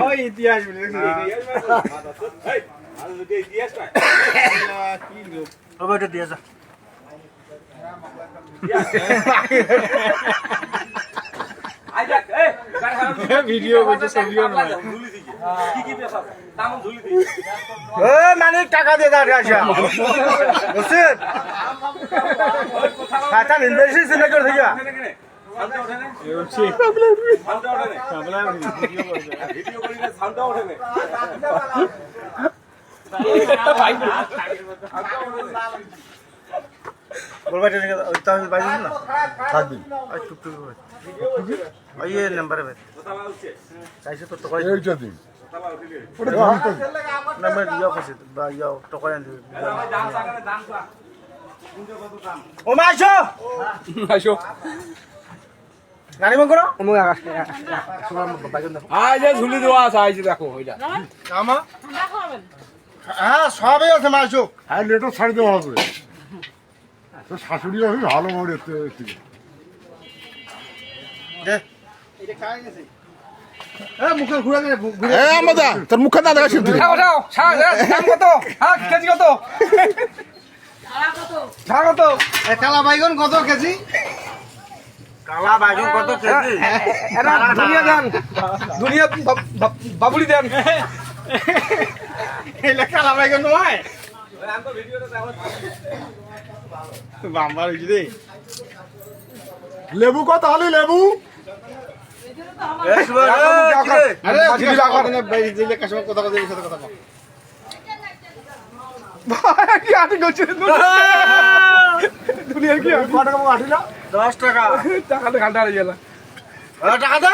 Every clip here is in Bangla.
ওই ইতিহাস বলে ওটা দিয়ে যা ভিডিও করছে ছবিও নয় মানে টাকা দিয়ে দাঁড়িয়ে আসা বুঝছেন টাকা নির্দেশই সিলেক্ট করে থেকে বলবা না থাকবি টুকটুক ये नंबर है कैसे तो टका এইটা দিন नंबर दिया कैसे दिया टका दे ओ माशो আসো গাড়ি মন করো আজ ঝুলি দেওয়া আছে আজ দেখো ওইটা আমা হ্যাঁ সবই আছে মাশো হ্যাঁ লেটার ছাড় দেওয়া হবে তো শাশুড়ি আমি ভালো মনে দে মুখে ঘুরে আমাদা তোর মুখে না দেখা শিখতে দাও দাম কত হ্যাঁ কেজি কত ছাড়া কত কালা বাইগন কত কেজি কালা বাইগন কত কেজি এটা দুনিয়া দেন দুনিয়া বাবুলি দেন এলা কালা বাইগন নয় বাম্বার হইছে রে লেবু কত হলি লেবু আরে দিদি রাখো না বাইরে দিলে কাস্টমার কথা কথা সাথে কথা কও ভাই কি আটি গছে দুনিয়ার কি কত টাকা আটি না 10 টাকা টাকা তো ঘাটা হয়ে গেল টাকা দে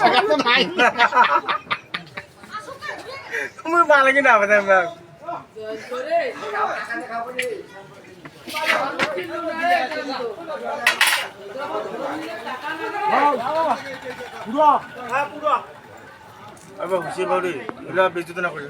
টাকা তো নাই তুমি ভালো কি না বাবা পুরো পুরো আবার খুশি বাড়ি এলা বেচতে না করে